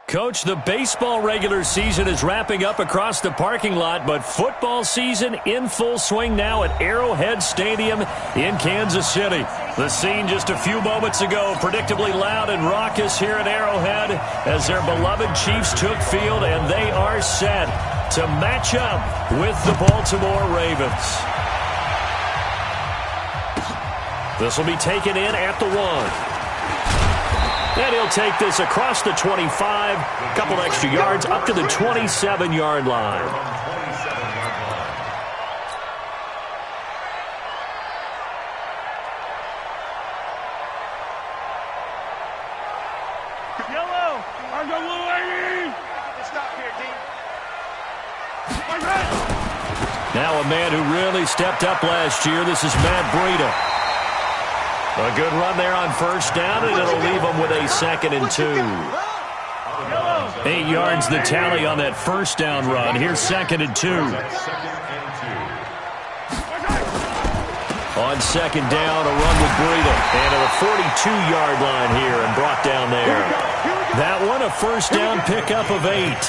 Coach, the baseball regular season is wrapping up across the parking lot, but football season in full swing now at Arrowhead Stadium in Kansas City. The scene just a few moments ago, predictably loud and raucous here at Arrowhead as their beloved Chiefs took field, and they are set to match up with the Baltimore Ravens. This will be taken in at the 1. And he'll take this across the 25, a couple extra yards up to the 27-yard line. Yellow, I'm the blue lady. Stop here, D. Now a man who really stepped up last year. This is Matt Breida. A good run there on first down, and it'll leave them with a 2nd and 2. 8 yards the tally on that first down run. Here's 2nd and 2. On 2nd down, a run with Breida. And to the 42-yard line here and brought down there. That one, a first down pickup of 8.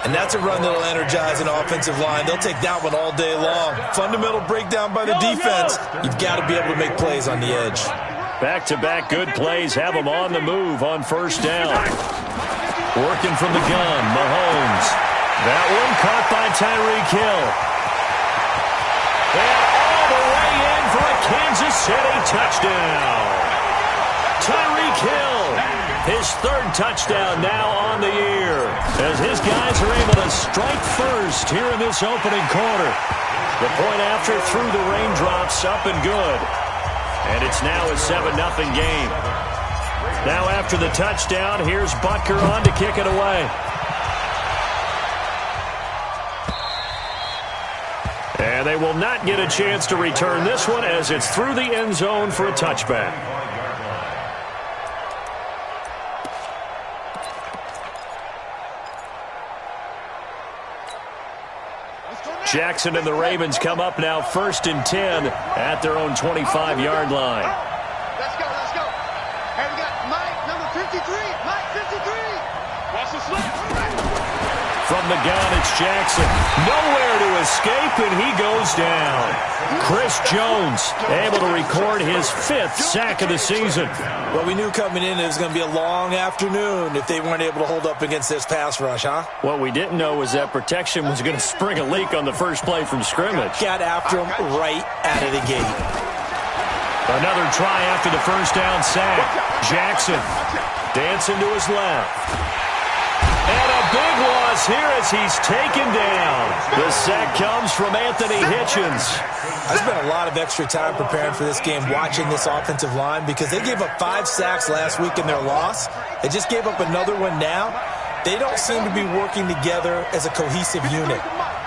And that's a run that'll energize an offensive line. They'll take that one all day long. Fundamental breakdown by the defense. You've got to be able to make plays on the edge. Back-to-back good plays have them on the move on first down. Working from the gun, Mahomes. That one caught by Tyreek Hill. And all the way in for a Kansas City touchdown. Tyreek Hill, his 3rd touchdown now on the year, as his guys are able to strike first here in this opening quarter. The point after through the raindrops, up and good. And it's now a 7-0 game. Now after the touchdown, here's Butker on to kick it away. And they will not get a chance to return this one as it's through the end zone for a touchback. Jackson and the Ravens come up now 1st and 10 at their own 25-yard line. Let's go, let's go. Hey, we got Mike, number 53. Mike, 53. Watch the slip. From the gun, it's Jackson. Nowhere to escape, and he goes down. Chris Jones able to record his 5th sack of the season. Well, we knew coming in it was going to be a long afternoon if they weren't able to hold up against this pass rush, huh? What we didn't know was that protection was going to spring a leak on the first play from scrimmage. Got after him right out of the gate. Another try after the first down sack. Jackson dancing to his left. And a big loss here as he's taken down. The sack comes from Anthony Hitchens. I spent a lot of extra time preparing for this game, watching this offensive line, because they gave up 5 sacks last week in their loss. They just gave up another one now. They don't seem to be working together as a cohesive unit.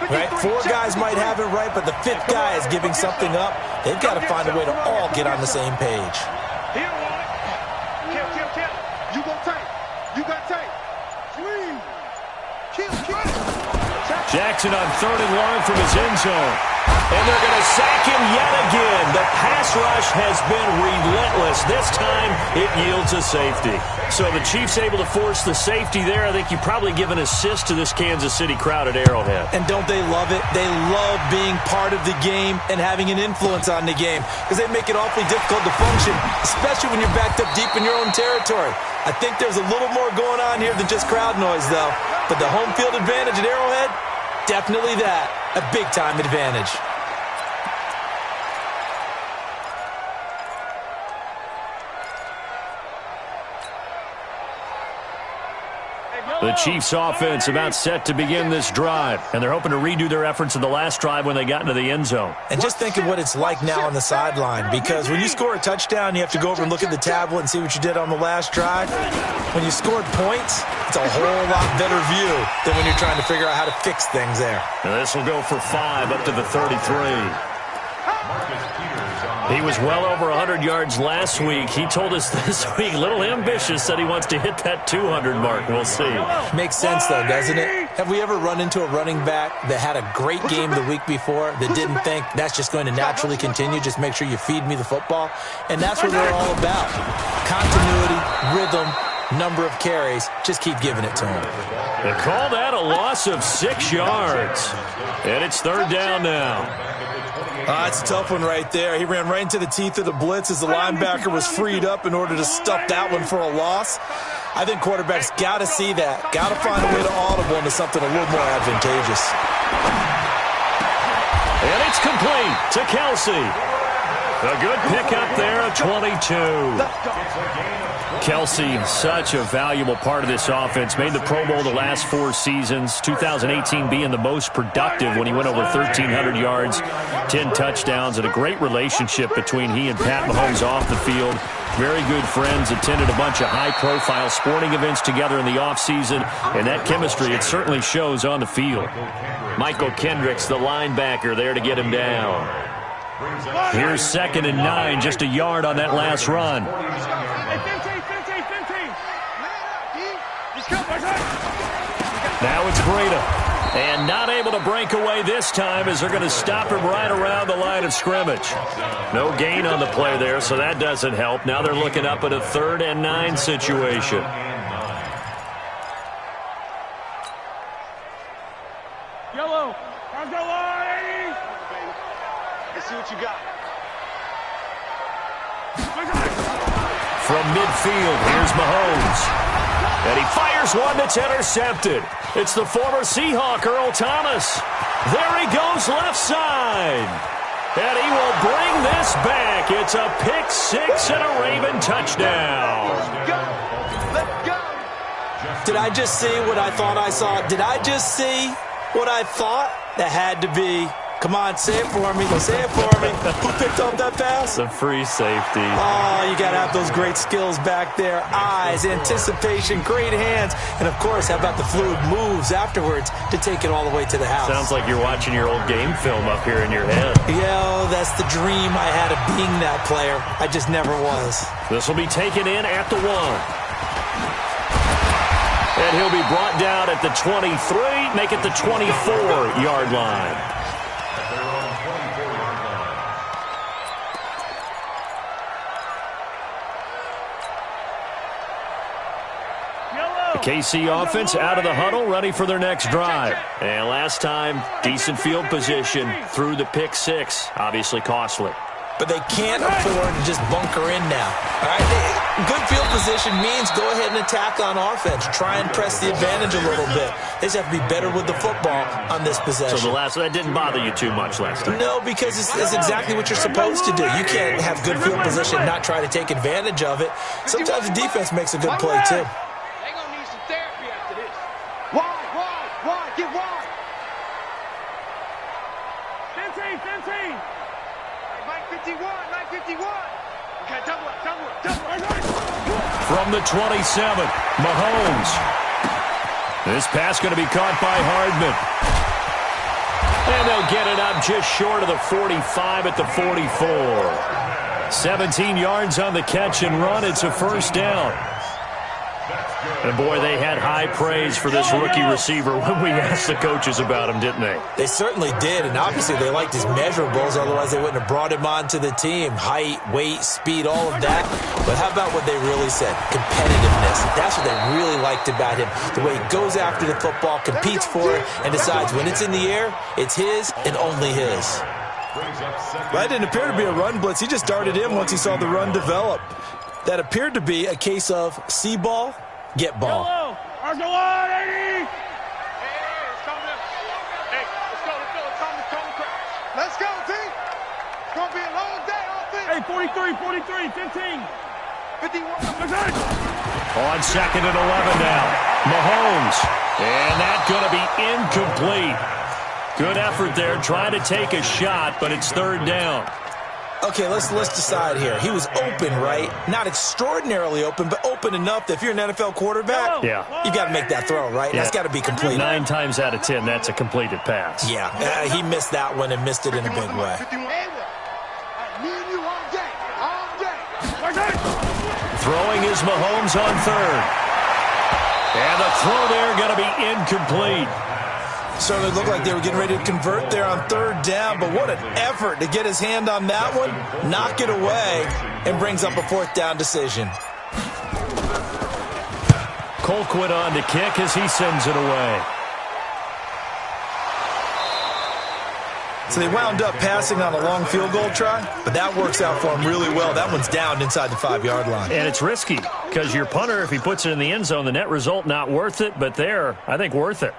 Right? 4 guys might have it right, but the 5th guy is giving something up. They've got to find a way to all get on the same page. You go tight. You got tight. Jackson on 3rd and long from his end zone. And they're going to sack him yet again. The pass rush has been relentless. This time, it yields a safety. So the Chiefs able to force the safety there. I think you probably give an assist to this Kansas City crowd at Arrowhead. And don't they love it? They love being part of the game and having an influence on the game, because they make it awfully difficult to function, especially when you're backed up deep in your own territory. I think there's a little more going on here than just crowd noise, though. But the home field advantage at Arrowhead, definitely that. A big-time advantage. The Chiefs offense about set to begin this drive, and they're hoping to redo their efforts in the last drive when they got into the end zone. And just think of what it's like now on the sideline, because when you score a touchdown, you have to go over and look at the tablet and see what you did on the last drive. When you scored points, it's a whole lot better view than when you're trying to figure out how to fix things there. And this will go for 5 up to the 33. He was well over 100 yards last week. He told us this week, a little ambitious, said he wants to hit that 200 mark. We'll see. Makes sense, though, doesn't it? Have we ever run into a running back that had a great game the week before that didn't think that's just going to naturally continue? Just make sure you feed me the football. And that's what they're all about. Continuity, rhythm, number of carries. Just keep giving it to them. They call that a loss of 6 yards. And it's third down now. That's a tough one right there. He ran right into the teeth of the blitz as the linebacker was freed up in order to stuff that one for a loss. I think quarterbacks got to see that. Got to find a way to audible into something a little more advantageous. And it's complete to Kelsey. A good pickup there at 22. Kelsey, such a valuable part of this offense. Made the Pro Bowl the last 4 seasons. 2018 being the most productive when he went over 1,300 yards, 10 touchdowns, and a great relationship between he and Pat Mahomes off the field. Very good friends, attended a bunch of high-profile sporting events together in the offseason, and that chemistry, it certainly shows on the field. Michael Kendricks, the linebacker, there to get him down. Here's 2nd and 9, just a yard on that last run. Now it's Breida. And not able to break away this time as they're going to stop him right around the line of scrimmage. No gain on the play there, so that doesn't help. Now they're looking up at a 3rd and 9 situation. Yellow. Let's go, 80. Let's see what you got. From midfield, here's Mahomes. And he fires one that's intercepted. It's the former Seahawk, Earl Thomas. There he goes left side. And he will bring this back. It's a pick 6 and a Raven touchdown. Let's go. Let's go. Did I just see what I thought I saw? Did I just see what I thought? That had to be. Come on, say it for me. Say it for me. Who picked up that pass? The free safety. Oh, you got to have those great skills back there. Eyes, anticipation, great hands. And, of course, how about the fluid moves afterwards to take it all the way to the house? Sounds like you're watching your old game film up here in your head. Yeah, that's the dream I had of being that player. I just never was. This will be taken in at the 1. And he'll be brought down at the 23, make it the 24-yard line. The KC offense out of the huddle, ready for their next drive. And last time, decent field position through the pick 6. Obviously costly. But they can't afford to just bunker in now. All right, good field position means go ahead and attack on offense. Try and press the advantage a little bit. They just have to be better with the football on this possession. So that didn't bother you too much last time? No, because it's exactly what you're supposed to do. You can't have good field position, not try to take advantage of it. Sometimes the defense makes a good play, too. They're going to need some therapy after this. Wide, get wide. 15. Mike 51. Okay, double it. From the 27, Mahomes. This pass going to be caught by Hardman. And they'll get it up just short of the 45 at the 44. 17 yards on the catch and run. It's a first down. And, boy, they had high praise for this rookie receiver when we asked the coaches about him, didn't they? They certainly did, and obviously they liked his measurables. Otherwise, they wouldn't have brought him onto the team. Height, weight, speed, all of that. But how about what they really said? Competitiveness. That's what they really liked about him. The way he goes after the football, competes for it, and decides when it's in the air, it's his and only his. Well, that didn't appear to be a run blitz. He just darted in once he saw the run develop. That appeared to be a case of see ball, get ball. Let's go, 80. Let's go, team. It's going to be a long day, offense. Hey, 43, 15. 51. On 2nd and 11 now. Mahomes. And that's going to be incomplete. Good effort there, trying to take a shot, but it's 3rd down. Okay, let's decide here. He was open, right? Not extraordinarily open, but open enough that if you're an NFL quarterback, you got to make that throw, right? Yeah. That's got to be complete. 9 times out of 10, that's a completed pass. Yeah, he missed that one and missed it in a big way. Throwing is Mahomes on 3rd. And the throw there going to be incomplete. Certainly looked like they were getting ready to convert there on third down, but what an effort to get his hand on that one, knock it away, and brings up a fourth down decision. Colquitt on to kick as he sends it away. So they wound up passing on a long field goal try, but that works out for them really well. That one's down inside the 5-yard line. And it's risky because your punter, if he puts it in the end zone, the net result not worth it, but there, I think worth it.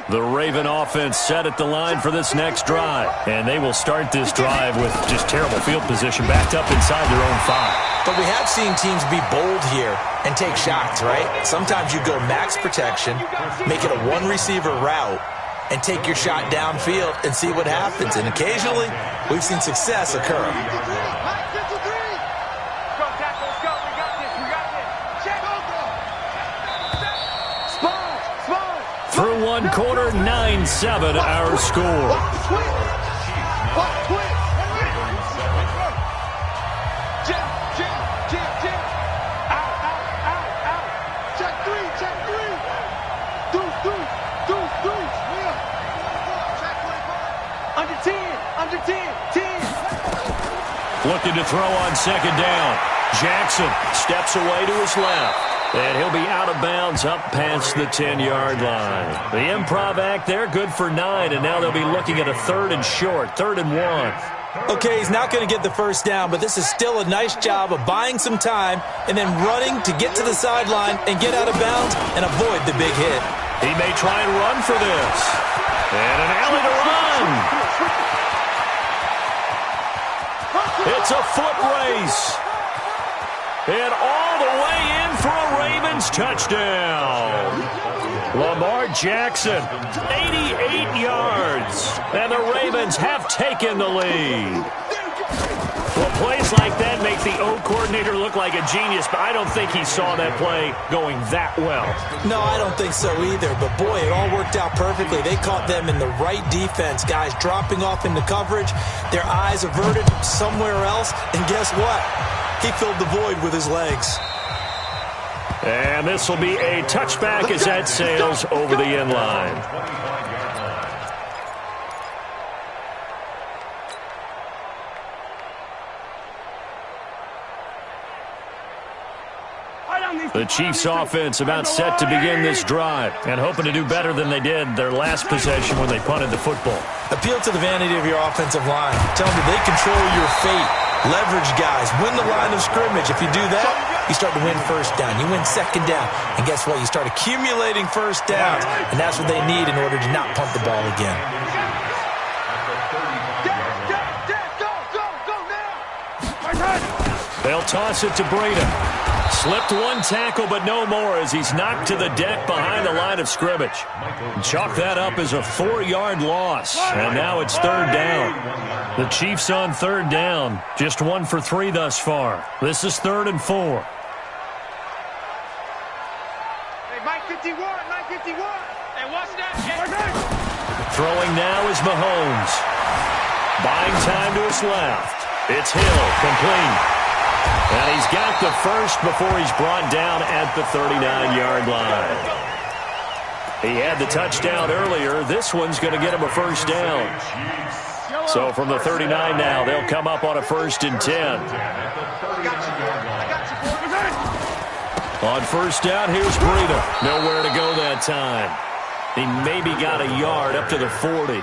The Raven offense set at the line for this next drive. And they will start this drive with just terrible field position backed up inside their own 5. But we have seen teams be bold here and take shots, right? Sometimes you go max protection, make it a one-receiver route, and take your shot downfield and see what happens. And occasionally, we've seen success occur. Through one quarter, 9-7 our score. Looking to throw on second down. Jackson steps away to his left. And he'll be out of bounds up past the 10-yard line. The improv act there, good for 9, and now they'll be looking at a 3rd and short, 3rd and 1. Okay, he's not going to get the first down, but this is still a nice job of buying some time and then running to get to the sideline and get out of bounds and avoid the big hit. He may try and run for this. And an alley to run. It's a foot race. And all the way in for a Ravens touchdown. Lamar Jackson, 88 yards. And the Ravens have taken the lead. Well, plays like that make the O coordinator look like a genius, but I don't think he saw that play going that well. No, I don't think so either. But, boy, it all worked out perfectly. They caught them in the right defense. Guys dropping off into coverage, their eyes averted somewhere else. And guess what? He filled the void with his legs. And this will be a touchback as that sails over the end line. The Chiefs offense about set to begin this drive and hoping to do better than they did their last possession when they punted the football. Appeal to the vanity of your offensive line. Tell them they control your fate. Leverage guys. Win the line of scrimmage. If you do that, you start to win first down. You win second down. And guess what? You start accumulating first downs. And that's what they need in order to not punt the ball again. They'll toss it to Breida. Slipped one tackle, but no more as he's knocked to the deck behind the line of scrimmage. Chalk that up as a 4-yard loss, and now it's 3rd down. The Chiefs on 3rd down, just 1 for 3 thus far. This is 3rd and 4. Hey, Mike 51, Mike 51. Hey, watch that. Throwing now is Mahomes. Buying time to his left. It's Hill, complete. And he's got the first before he's brought down at the 39-yard line. He had the touchdown earlier. This one's going to get him a first down. So from the 39 now, they'll come up on a 1st and 10. On first down, here's Breida. Nowhere to go that time. He maybe got a yard up to the 40.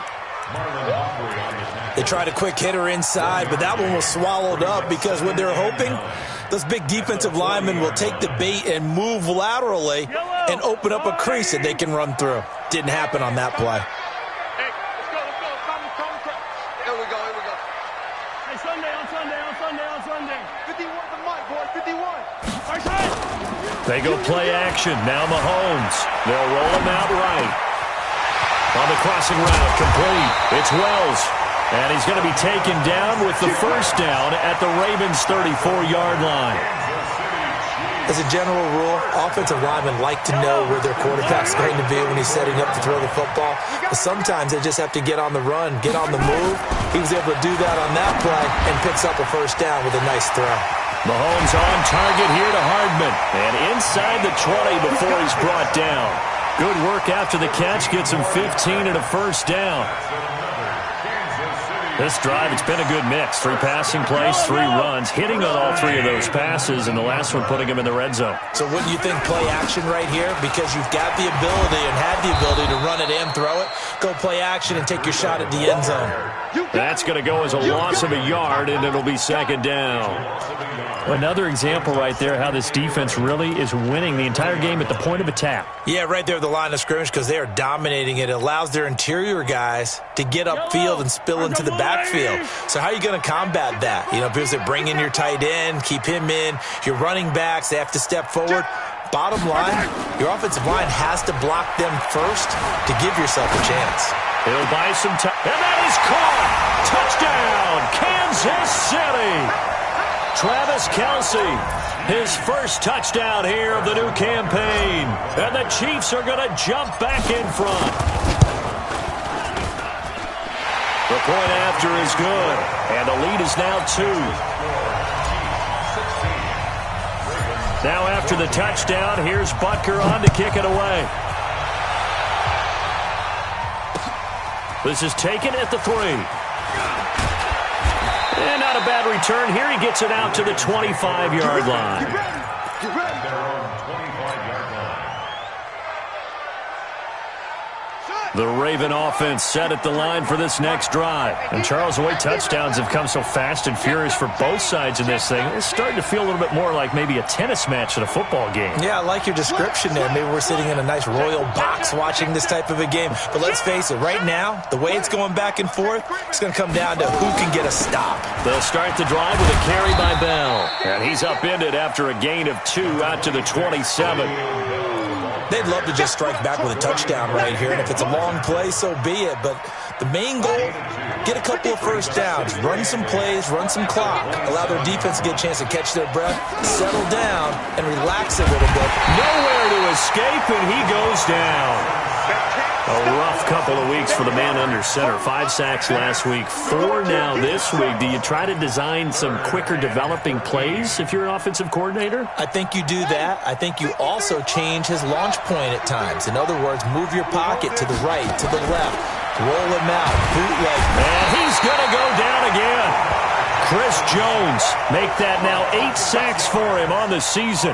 They tried a quick hitter inside, but that one was swallowed up because what they're hoping, those big defensive linemen will take the bait and move laterally and open up a crease that they can run through. Didn't happen on that play. Hey, let's go. Here we go. Hey, Sunday. 51 to Mike, boy, 51. They go play action. Now Mahomes. They'll roll him out right. On the crossing route, complete. It's Wells. And he's going to be taken down with the first down at the Ravens' 34-yard line. As a general rule, offensive linemen like to know where their quarterback's going to be when he's setting up to throw the football. But sometimes they just have to get on the run, get on the move, He was able to do that on that play and picks up a first down with a nice throw. Mahomes on target here to Hardman. And inside the 20 before he's brought down. Good work after the catch. Gets him 15 and a first down. This drive, it's been a good mix. 3 passing plays, 3 runs, hitting on all 3 of those passes, and the last one putting him in the red zone. So wouldn't you think play action right here? Because you've got the ability and had the ability to run it and throw it. Go play action and take your shot at the end zone. That's going to go as a loss of a yard, and it'll be second down. Another example right there how this defense really is winning the entire game at the point of attack. Yeah, right there at the line of scrimmage because they are dominating it. It allows their interior guys to get upfield and spill into the backfield. So how are you going to combat that? You know, because they bring in your tight end, keep him in. Your running backs, they have to step forward. Bottom line, your offensive line has to block them first to give yourself a chance. He'll buy some time. And that is caught. Touchdown, Kansas City. Travis Kelce, his first touchdown here of the new campaign. And the Chiefs are going to jump back in front. The point after is good. And the lead is now 2. Now after the touchdown, here's Butker on to kick it away. This is taken at the 3. And not a bad return here. He gets it out to the 25-yard line. The Raven offense set at the line for this next drive. And Charles, the way touchdowns have come so fast and furious for both sides in this thing, it's starting to feel a little bit more like maybe a tennis match at a football game. Yeah, I like your description there. Maybe we're sitting in a nice royal box watching this type of a game. But let's face it, right now, the way it's going back and forth, it's going to come down to who can get a stop. They'll start the drive with a carry by Bell. And he's upended after a gain of 2 out to the 27. They'd love to just strike back with a touchdown right here, and if it's a long play, so be it. But the main goal, get a couple of first downs, run some plays, run some clock, allow their defense to get a chance to catch their breath, settle down, and relax a little bit. Nowhere to escape, and he goes down. A rough couple of weeks for the man under center. 5 sacks last week, 4 now this week. Do you try to design some quicker developing plays if you're an offensive coordinator? I think you do that. I think you also change his launch point at times. In other words, move your pocket to the right, to the left, roll him out, bootleg. And he's going to go down again. Chris Jones make that now 8 sacks for him on the season.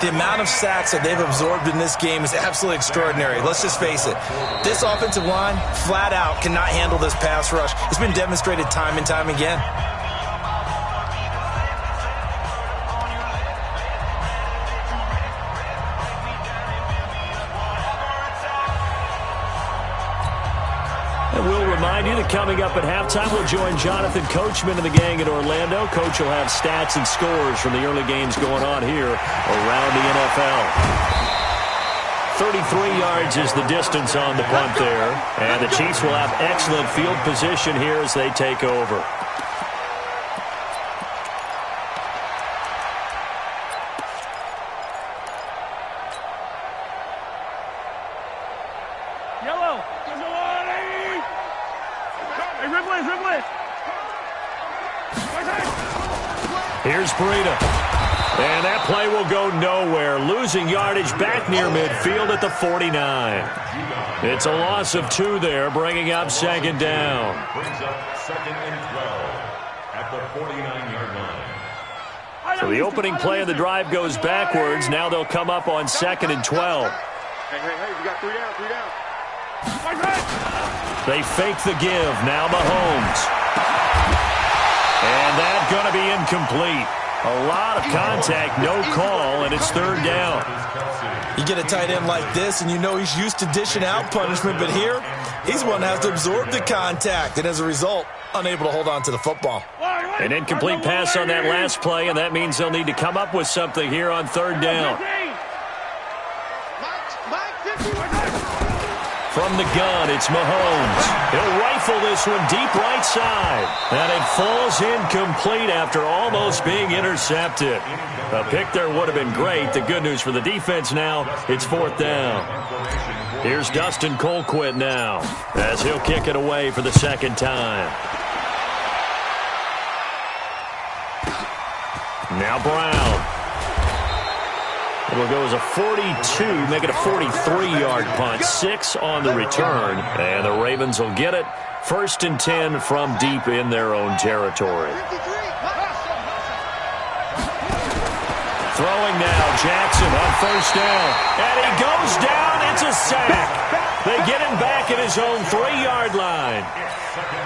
The amount of sacks that they've absorbed in this game is absolutely extraordinary. Let's just face it. This offensive line, flat out, cannot handle this pass rush. It's been demonstrated time and time again. And we'll remind you that coming up at halftime, we'll join Jonathan Coachman and the gang in Orlando. Coach will have stats and scores from the early games going on here around the NFL. 33 yards is the distance on the punt there. And the Chiefs will have excellent field position here as they take over. Here's Breida. And that play will go nowhere. Losing yardage back near midfield at the 49. It's a loss of 2 there, bringing up second down. Brings up 2nd and 12 at the 49-yard line. So the opening play of the drive goes backwards. Now they'll come up on 2nd and 12. Hey, we got 3 down, 3 down. They fake the give. Now Mahomes. And that's going to be incomplete. A lot of contact, no call, and it's 3rd down. You get a tight end like this, and you know he's used to dishing out punishment, but here, he's one that has to absorb the contact, and as a result, unable to hold on to the football. An incomplete pass on that last play, and that means they'll need to come up with something here on 3rd down. From the gun, it's Mahomes. He'll rifle this one deep right side. And it falls incomplete after almost being intercepted. A pick there would have been great. The good news for the defense now, it's 4th down. Here's Dustin Colquitt now as he'll kick it away for the 2nd time. Now Brown. It'll go as a 42, make it a 43-yard punt. 6 on the return, and the Ravens will get it. 1st and 10 from deep in their own territory. Throwing now, Jackson on 1st down. And he goes down. It's a sack. They get him back at his own 3-yard line.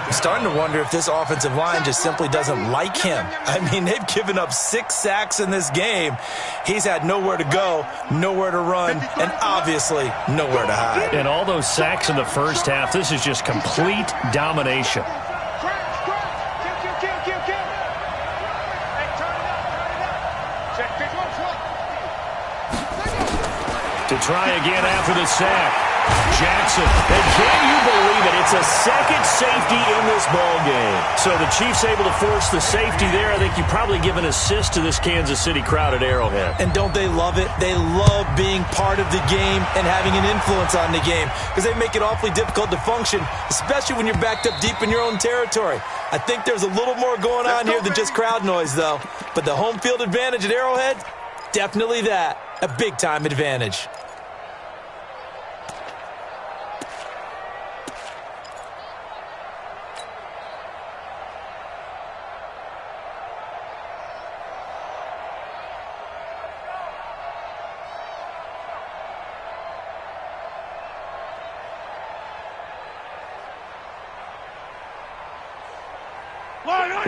I'm starting to wonder if this offensive line just simply doesn't like him. I mean, they've given up 6 sacks in this game. He's had nowhere to go, nowhere to run, and obviously nowhere to hide. And all those sacks in the first half, this is just complete domination. To try again after the sack. Jackson, and can you believe it? It's a second safety in this ball game. So the Chiefs able to force the safety there. I think you probably give an assist to this Kansas City crowd at Arrowhead. And don't they love it? They love being part of the game and having an influence on the game because they make it awfully difficult to function, especially when you're backed up deep in your own territory. I think there's a little more going on here than just crowd noise, though. But the home field advantage at Arrowhead, definitely that. A big-time advantage.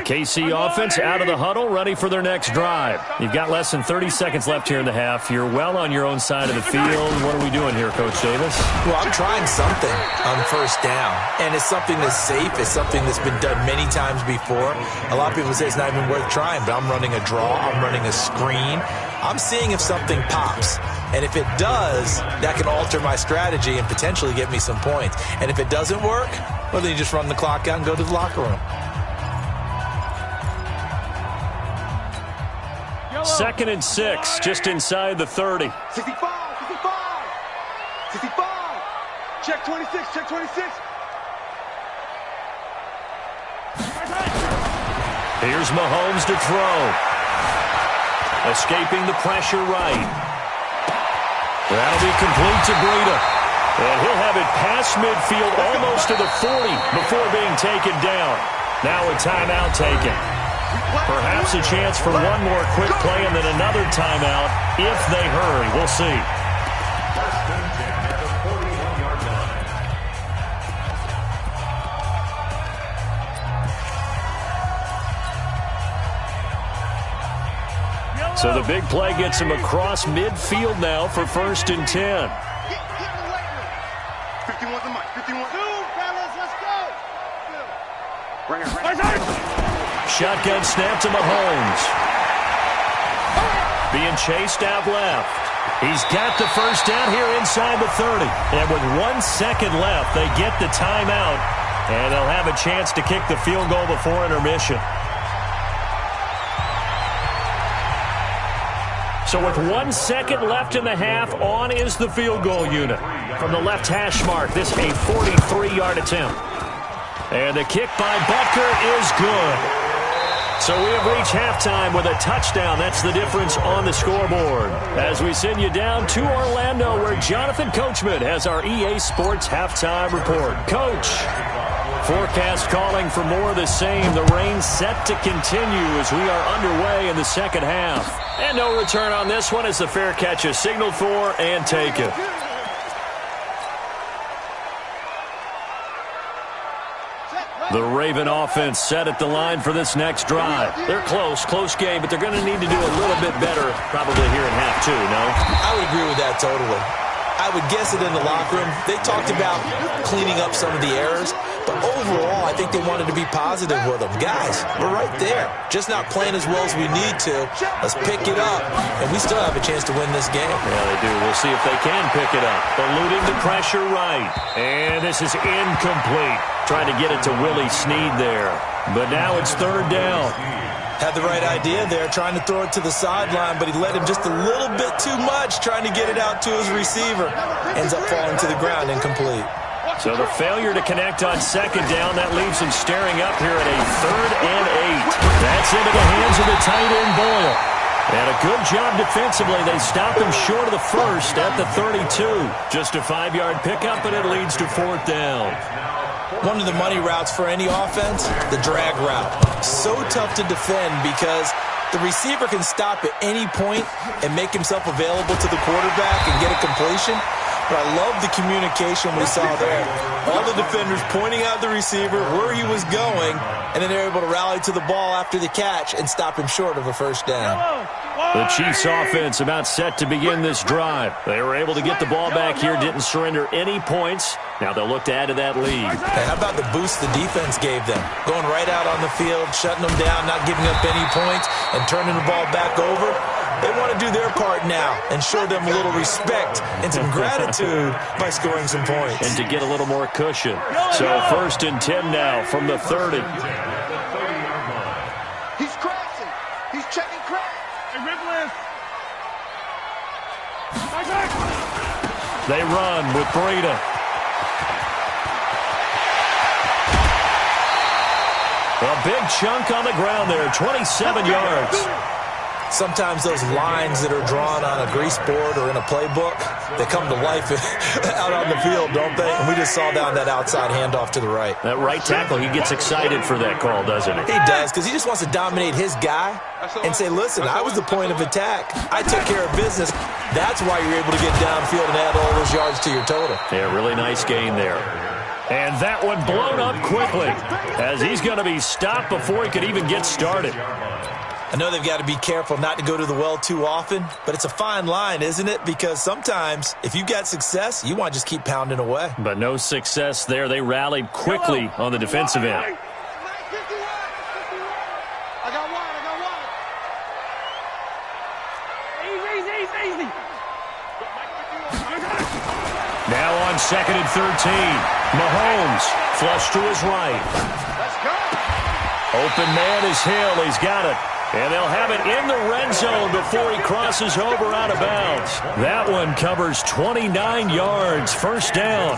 KC offense out of the huddle, ready for their next drive. You've got less than 30 seconds left here in the half. You're well on your own side of the field. What are we doing here, Coach Davis? Well, I'm trying something on 1st down, and it's something that's safe. It's something that's been done many times before. A lot of people say it's not even worth trying, but I'm running a draw. I'm running a screen. I'm seeing if something pops. And if it does, that can alter my strategy and potentially get me some points. And if it doesn't work, well, then you just run the clock out and go to the locker room. 2nd and 6, just inside the 30. 65. Check 26, check 26. Here's Mahomes to throw. Escaping the pressure right. That'll be complete to Breida. And he'll have it past midfield almost to the 40 before being taken down. Now a timeout taken. Perhaps a chance for one more quick play and then another timeout if they hurry. We'll see. So the big play gets him across midfield now for 1st and 10. 51's the mic. 51. Fellas, let's go. Bring it. Shotgun snap to Mahomes. Being chased out left. He's got the 1st down here inside the 30. And with 1 second left, they get the timeout. And they'll have a chance to kick the field goal before intermission. So with 1 second left in the half, on is the field goal unit. From the left hash mark, this a 43-yard attempt. And the kick by Butker is good. So we have reached halftime with a touchdown. That's the difference on the scoreboard. As we send you down to Orlando, where Jonathan Coachman has our EA Sports halftime report. Coach, forecast calling for more of the same. The rain set to continue as we are underway in the second half. And no return on this one as the fair catch is signaled for and taken. The Raven offense set at the line for this next drive. They're close game, but they're going to need to do a little bit better probably here in half 2, no? I would agree with that totally. I would guess it in the locker room. They talked about cleaning up some of the errors, but overall, I think they wanted to be positive with them. Guys, we're right there. Just not playing as well as we need to. Let's pick it up, and we still have a chance to win this game. Yeah, they do. We'll see if they can pick it up. Eluding the pressure right. And this is incomplete. Trying to get it to Willie Snead there. But now it's 3rd down. Had the right idea there, trying to throw it to the sideline, but he let him just a little bit too much, trying to get it out to his receiver. Ends up falling to the ground, incomplete. So the failure to connect on second down, that leaves them staring up here at a 3rd and 8. That's into the hands of the tight end, Boyle. And a good job defensively. They stop him short of the first at the 32. Just a 5-yard pickup, and it leads to 4th down. One of the money routes for any offense, the drag route. So tough to defend because the receiver can stop at any point and make himself available to the quarterback and get a completion. But I love the communication we saw there. All the defenders pointing out the receiver, where he was going, and then they're able to rally to the ball after the catch and stop him short of a first down. The Chiefs offense about set to begin this drive. They were able to get the ball back here, didn't surrender any points. Now they'll look to add to that lead. And how about the boost the defense gave them? Going right out on the field, shutting them down, not giving up any points, and turning the ball back over. They want to do their part now and show them a little respect and some gratitude by scoring some points. And to get a little more cushion. So 1st and 10 now from the 30. He's crashing. He's checking crash. They run with Breida. A big chunk on the ground there, 27 yards. Sometimes those lines that are drawn on a grease board or in a playbook, they come to life out on the field, don't they? And we just saw down that outside handoff to the right. That right tackle, he gets excited for that call, doesn't he? He does, because he just wants to dominate his guy and say, listen, I was the point of attack. I took care of business. That's why you're able to get downfield and add all those yards to your total. Yeah, really nice gain there. And that one blown up quickly as he's going to be stopped before he could even get started. I know they've got to be careful not to go to the well too often, but it's a fine line, isn't it? Because sometimes if you've got success, you want to just keep pounding away. But no success there. They rallied quickly on the defensive end. I got one. Easy. Now on 2nd and 13. Mahomes flush to his right. Let's go. Open man is Hill. He's got it. And they'll have it in the red zone before he crosses over out of bounds. That one covers 29 yards. First down.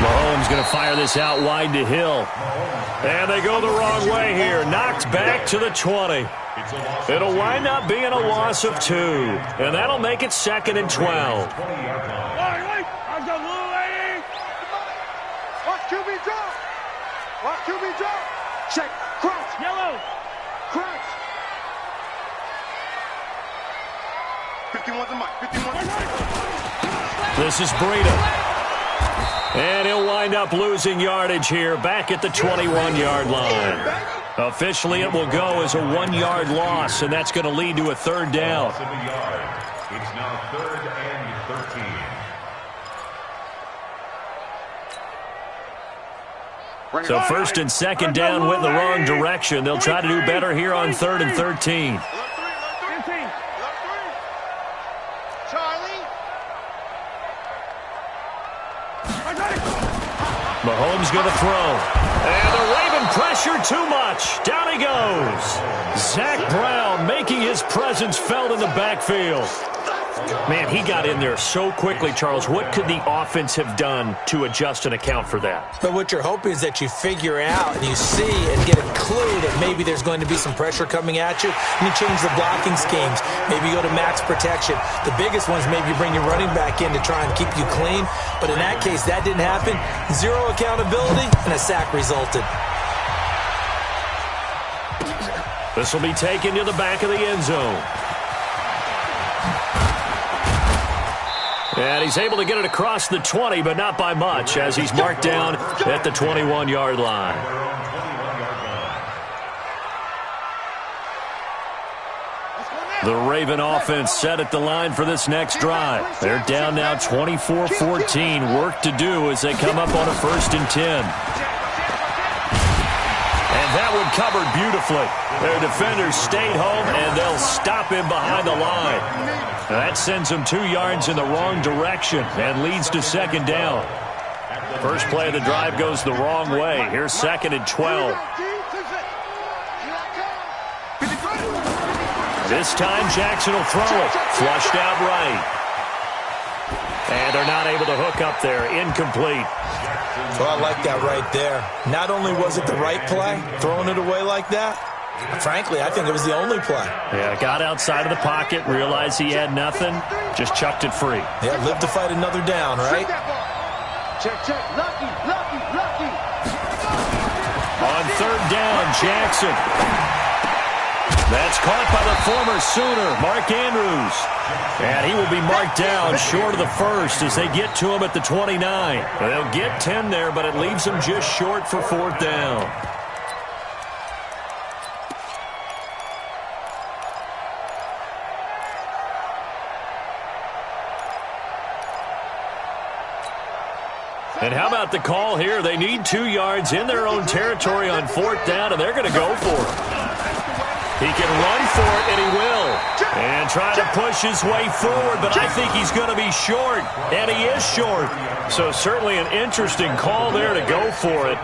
Mahomes going to fire this out wide to Hill. And they go the wrong way here. Knocked back to the 20. It'll wind up being a loss of 2. And that'll make it 2nd and 12. Watch QB drop. Check. Crouch. Yellow. Crouch. 51's the mic. 51's the mic. This is Breida. And he'll wind up losing yardage here back at the 21-yard line. Officially, it will go as a 1-yard loss, and that's going to lead to a 3rd down. It's now 3rd and 13. So 1st and 2nd down went in the wrong direction. They'll try to do better here on 3rd and 13. Mahomes going to throw. And the Raven pressure too much. Down he goes. Zach Brown making his presence felt in the backfield. Man, he got in there so quickly, Charles. What could the offense have done to adjust and account for that? But what you're hoping is that you figure out and you see and get a clue that maybe there's going to be some pressure coming at you. And you change the blocking schemes. Maybe you go to max protection. The biggest ones, maybe you bring your running back in to try and keep you clean. But in that case, that didn't happen. 0 accountability, and a sack resulted. This will be taken to the back of the end zone. And he's able to get it across the 20, but not by much, as he's marked down at the 21-yard line. The Raven offense set at the line for this next drive. They're down now 24-14. Work to do as they come up on a 1st and 10. And that one covered beautifully. Their defenders stayed home, and they'll stop him behind the line. That sends him 2 yards in the wrong direction and leads to 2nd down. First play of the drive goes the wrong way. Here's 2nd and 12. This time Jackson will throw it. Flushed out right. And they're not able to hook up there. Incomplete. Well, I like that right there. Not only was it the right play, throwing it away like that, frankly, I think it was the only play. Yeah, got outside of the pocket, realized he had nothing, just chucked it free. Yeah, live to fight another down, right? Check, check. Lucky, lucky, lucky. On third down, Jackson. That's caught by the former Sooner, Mark Andrews. And he will be marked down short of the first as they get to him at the 29. They'll get 10 there, but it leaves them just short for fourth down. And how about the call here? They need 2 yards in their own territory on fourth down, and they're going to go for it. He can run for it, and he will. And try to push his way forward, but I think he's going to be short, and he is short. So certainly an interesting call there to go for it.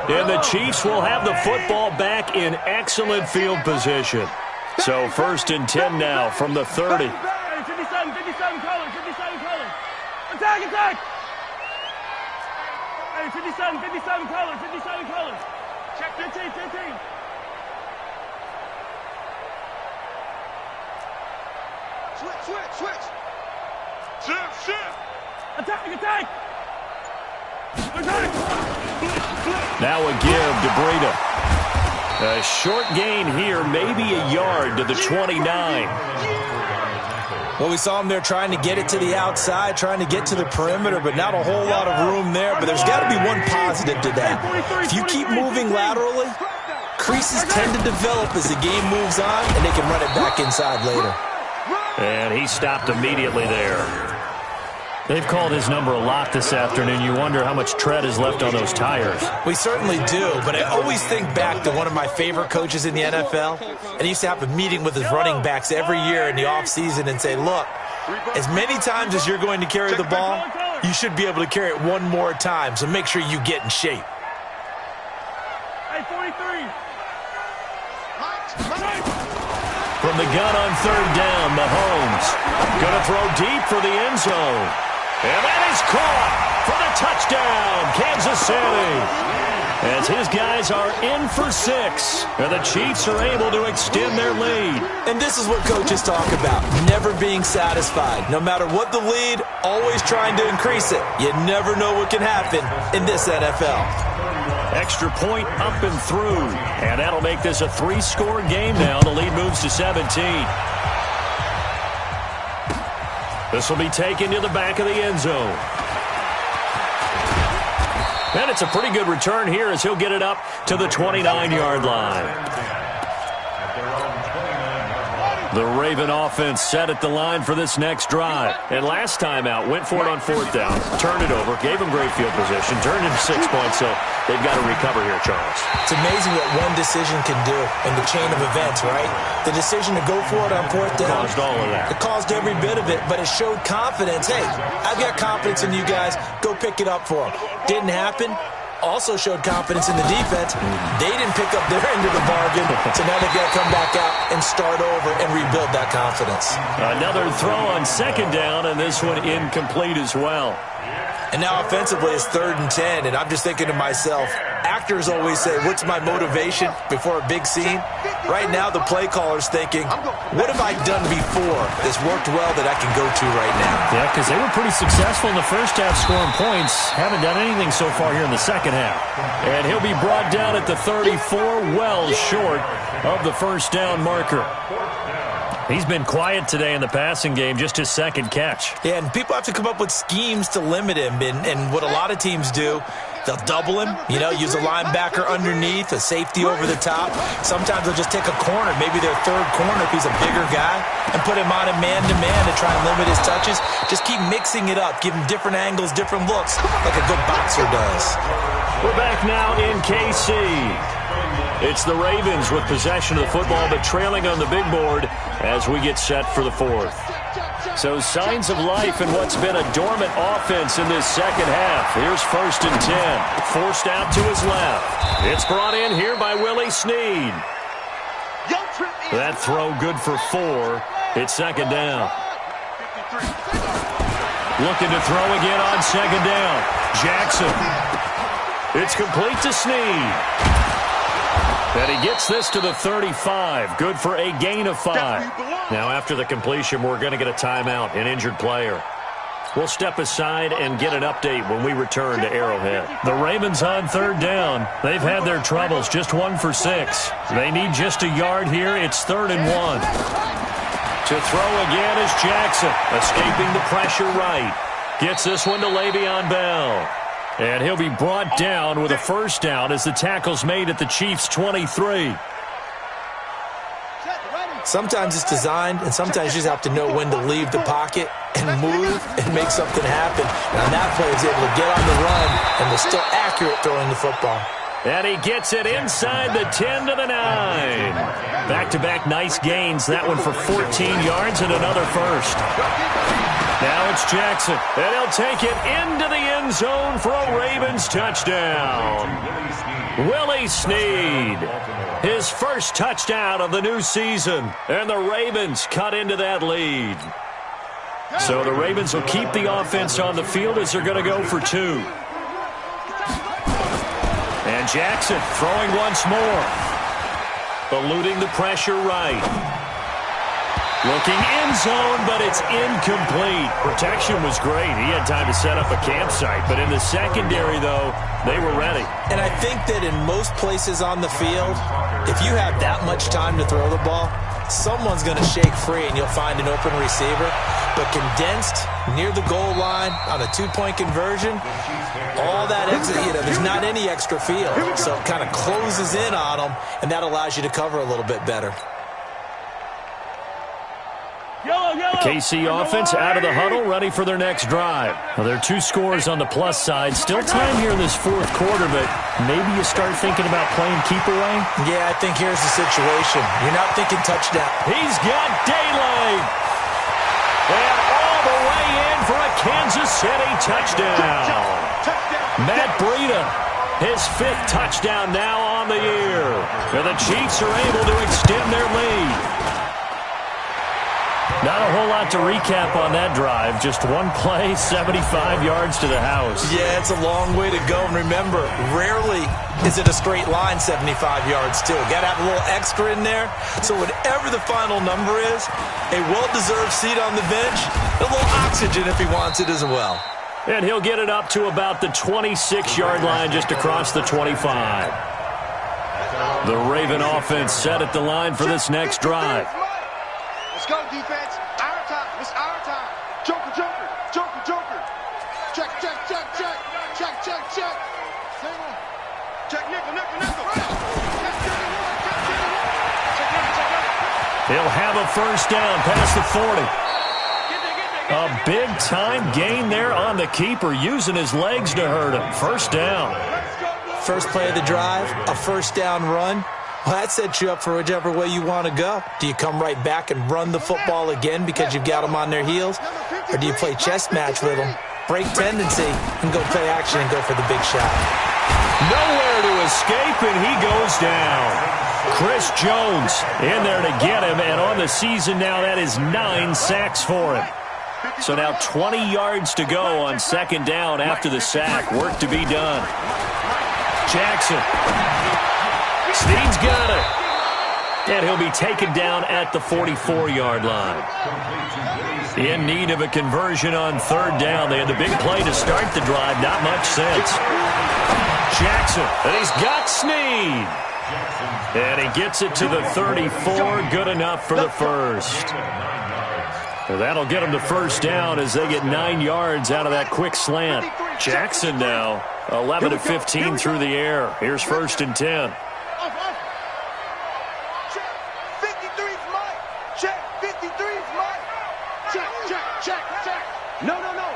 And the Chiefs will have the football back in excellent field position. So 1st and 10 now from the 30. 57 colors, 57 colors. Attack, attack. Hey, 57 colors, 57 colors. Check 15, 15. Switch. Shift. Attack. Now a give to Breida. A short gain here, maybe a yard to the 29. Well, we saw him there trying to get it to the outside, trying to get to the perimeter, but not a whole lot of room there. But there's got to be one positive to that. If you keep moving laterally, creases tend to develop as the game moves on, and they can run it back inside later. And he stopped immediately there. They've called his number a lot this afternoon. You wonder how much tread is left on those tires. We certainly do, but I always think back to one of my favorite coaches in the NFL, and he used to have a meeting with his running backs every year in the offseason and say, look, as many times as you're going to carry the ball, you should be able to carry it one more time, so make sure you get in shape. Hey, 43. From the gun on third down, Mahomes going to throw deep for the end zone. And that is caught for the touchdown, Kansas City. As his guys are in for 6, and the Chiefs are able to extend their lead. And this is what coaches talk about, never being satisfied. No matter what the lead, always trying to increase it. You never know what can happen in this NFL. Extra point up and through. And that'll make this a 3-score game now. The lead moves to 17. This will be taken to the back of the end zone. And it's a pretty good return here as he'll get it up to the 29-yard line. The Raven offense set at the line for this next drive. And last time out, went for it on fourth down, turned it over, gave them great field position, turned into 6 points, so they've got to recover here, Charles. It's amazing what one decision can do in the chain of events, right? The decision to go for it on fourth down. Caused all of that. It caused every bit of it, but it showed confidence. Hey, I've got confidence in you guys. Go pick it up for them. Didn't happen. Also showed confidence in the defense. They didn't pick up their end of the bargain, so now they've got to come back out and start over and rebuild that confidence. Another throw on second down, and this one incomplete as well. And now offensively it's 3rd and 10, and I'm just thinking to myself, actors always say, what's my motivation before a big scene? Right now the play caller's thinking, what have I done before that's worked well that I can go to right now? Yeah, because they were pretty successful in the first half scoring points. Haven't done anything so far here in the second half. And he'll be brought down at the 34, well short of the first down marker. He's been quiet today in the passing game, just his second catch. Yeah, and people have to come up with schemes to limit him. And what a lot of teams do, they'll double him, use a linebacker underneath, a safety over the top. Sometimes they'll just take a corner, maybe their third corner if he's a bigger guy, and put him on a man-to-man to try and limit his touches. Just keep mixing it up, give him different angles, different looks, like a good boxer does. We're back now in KC. It's the Ravens with possession of the football, but trailing on the big board as we get set for the fourth. So signs of life in what's been a dormant offense in this second half. Here's 1st and 10. Forced out to his left. It's brought in here by Willie Snead. That throw good for 4. It's second down. Looking to throw again on second down. Jackson. It's complete to Snead. And he gets this to the 35. Good for a gain of 5. Now after the completion, we're going to get a timeout, an injured player. We'll step aside and get an update when we return to Arrowhead. The Ravens on third down. They've had their troubles, just 1 for 6. They need just a yard here. It's 3rd and 1. To throw again is Jackson, escaping the pressure right. Gets this one to Le'Veon Bell. And he'll be brought down with a first down as the tackle's made at the Chiefs' 23. Sometimes it's designed, and sometimes you just have to know when to leave the pocket and move and make something happen. And on that play, he's able to get on the run and was still accurate throwing the football. And he gets it inside the 10 to the 9. Back-to-back nice gains. That one for 14 yards and another first. Now it's Jackson, and he'll take it into the end zone for a Ravens touchdown. Willie Snead, his first touchdown of the new season, and the Ravens cut into that lead. So the Ravens will keep the offense on the field as they're going to go for 2. And Jackson throwing once more. Eluding the pressure right. Looking end zone, but it's incomplete. Protection was great. He had time to set up a campsite. But in the secondary, though, they were ready. And I think that in most places on the field, if you have that much time to throw the ball, someone's going to shake free and you'll find an open receiver. But condensed near the goal line on a 2-point conversion, all that extra, there's not any extra field. So it kind of closes in on them, and that allows you to cover a little bit better. The KC offense out of the huddle, ready for their next drive. Well, there are 2 scores on the plus side. Still time here in this 4th quarter, but maybe you start thinking about playing keep away? Yeah, I think here's the situation. You're not thinking touchdown. He's got daylight. And all the way in for a Kansas City touchdown. Matt Breida, his 5th touchdown now on the year. And the Chiefs are able to extend their lead. Not a whole lot to recap on that drive. Just one play, 75 yards to the house. Yeah, it's a long way to go. And remember, rarely is it a straight line 75 yards, too. Got to have a little extra in there. So whatever the final number is, a well-deserved seat on the bench, a little oxygen if he wants it as well. And he'll get it up to about the 26-yard line just across the 25. The Raven offense set at the line for this next drive. Let's go, defense. Our time. It's our time. Joker, joker, joker, joker. Check, check, check, check. Check, check, check. Single. Check, nickel, nickel, nickel. Check, He'll have a first down past the 40. A big-time gain there on the keeper, using his legs to hurt him. First down. First play of the drive, a first down run. Well, that sets you up for whichever way you want to go. Do you come right back and run the football again because you've got them on their heels? Or do you play chess match with them, break tendency, and go play action and go for the big shot? Nowhere to escape, and he goes down. Chris Jones in there to get him, and on the season now, that is 9 sacks for him. So now 20 yards to go on second down after the sack. Work to be done. Jackson. Snead's got it. And he'll be taken down at the 44-yard line. In need of a conversion on third down. They had the big play to start the drive. Not much sense. Jackson. And he's got Snead. And he gets it to the 34. Good enough for the first. Well, that'll get him the first down as they get 9 yards out of that quick slant. Jackson now 11 of 15 through the air. Here's first and 10. 53's Mike. Check. 53's Mike. Check, check, check, check. No, no, no.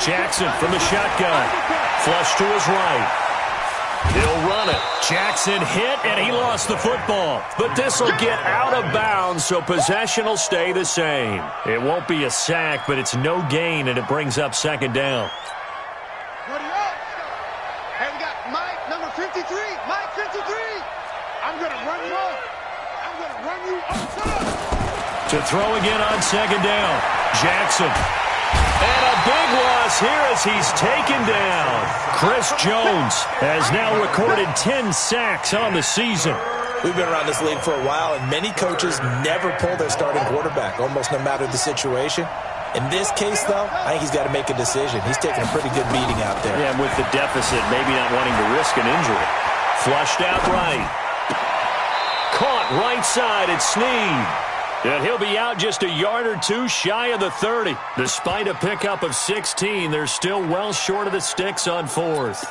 Jackson from the shotgun. Flush to his right. He'll run it. Jackson hit, and he lost the football. But this will get out of bounds, so possession will stay the same. It won't be a sack, but it's no gain, and it brings up second down. Ready up. Hey, we got Mike, number 53. Mike, 53. I'm going to run you off. To throw again on second down. Jackson. And a big loss here as he's taken down. Chris Jones has now recorded 10 sacks on the season. We've been around this league for a while, and many coaches never pull their starting quarterback, almost no matter the situation. In this case, though, I think he's got to make a decision. He's taking a pretty good beating out there. Yeah, and with the deficit, maybe not wanting to risk an injury. Flushed out right. Caught right side at Snead. And he'll be out just a yard or two shy of the 30. Despite a pickup of 16, they're still well short of the sticks on fourth.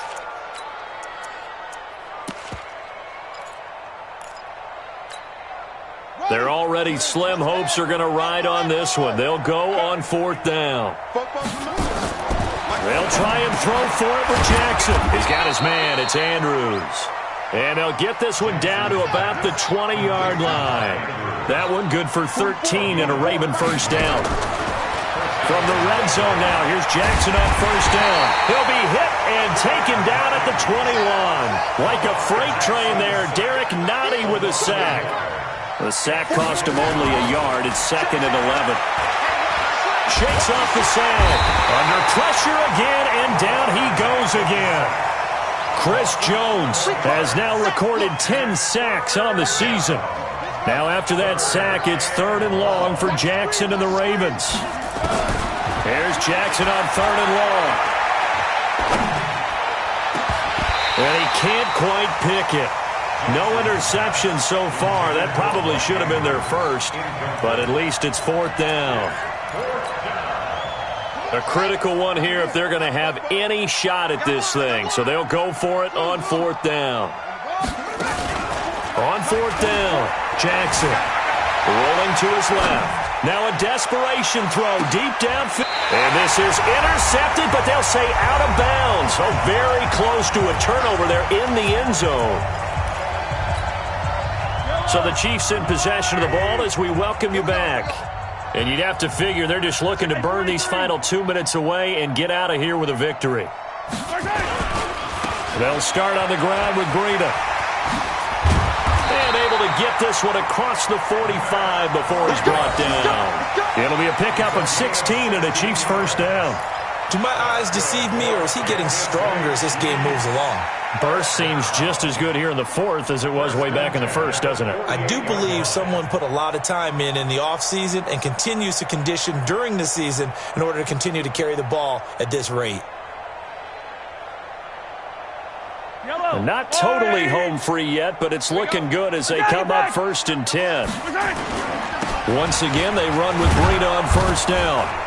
Their already slim hopes are going to ride on this one. They'll go on fourth down. They'll try and throw for it with Jackson. He's got his man. It's Andrews. And they'll get this one down to about the 20-yard line. That one good for 13 and a Raven first down. From the red zone now, here's Jackson on first down. He'll be hit and taken down at the 21. Like a freight train there, Derek Nottie with a sack. The sack cost him only a yard. It's 2nd and 11. Shakes off the sag. Under pressure again, and down he goes again. Chris Jones has now recorded 10 sacks on the season. Now after that sack, it's 3rd and long for Jackson and the Ravens. Here's Jackson on 3rd and long. And he can't quite pick it. No interceptions so far. That probably should have been their first, but at least it's 4th down. A critical one here if they're going to have any shot at this thing. So they'll go for it on 4th down. On 4th down, Jackson rolling to his left. Now a desperation throw deep downfield. And this is intercepted, but they'll say out of bounds. So very close to a turnover there in the end zone. So the Chiefs in possession of the ball as we welcome you back. And you'd have to figure they're just looking to burn these final 2 minutes away and get out of here with a victory. They'll start on the ground with Breida. And able to get this one across the 45 before he's brought down. It'll be a pickup of 16 and a Chiefs first down. Do my eyes deceive me, or is he getting stronger as this game moves along? Burst seems just as good here in the 4th as it was way back in the 1st, doesn't it? I do believe someone put a lot of time in the offseason and continues to condition during the season in order to continue to carry the ball at this rate. Not totally home free yet, but it's looking good as they come up 1st and 10. Once again, they run with Breida on first down.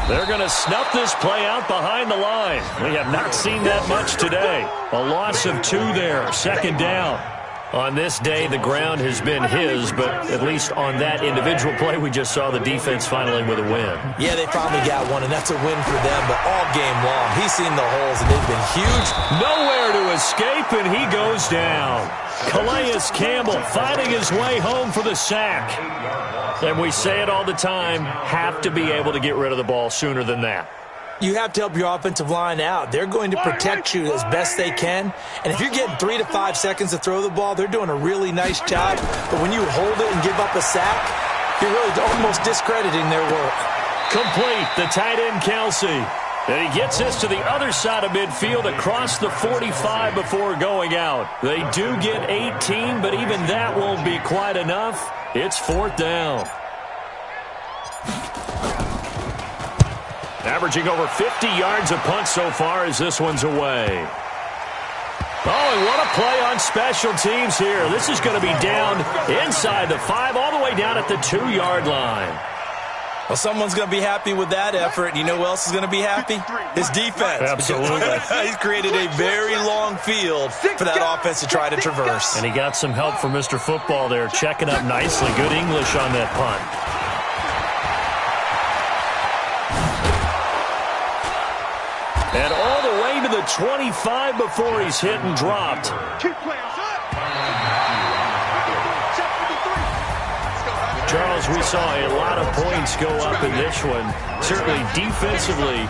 They're going to snuff this play out behind the line. We have not seen that much today. A loss of 2 there, 2nd down. On this day, the ground has been his, but at least on that individual play, we just saw the defense finally with a win. Yeah, they finally got one, and that's a win for them, but all game long, he's seen the holes, and they've been huge. Nowhere to escape, and he goes down. Calais Campbell finding his way home for the sack. And we say it all the time, have to be able to get rid of the ball sooner than that. You have to help your offensive line out. They're going to protect you as best they can. And if you're getting 3 to 5 seconds to throw the ball, they're doing a really nice job. But when you hold it and give up a sack, you're really almost discrediting their work. Complete, the tight end Kelsey. And he gets this to the other side of midfield across the 45 before going out. They do get 18, but even that won't be quite enough. It's 4th down. Averaging over 50 yards a punt so far as this one's away. Oh, and what a play on special teams here. This is going to be down inside the 5, all the way down at the 2-yard line. Well, someone's going to be happy with that effort. You know who else is going to be happy? His defense. Absolutely. He's created a very long field for that offense to try to traverse. And he got some help from Mr. Football there, checking up nicely. Good English on that punt. And all the way to the 25 before he's hit and dropped. Keep playing, son. Charles, we saw a lot of points go up in this one. Certainly defensively,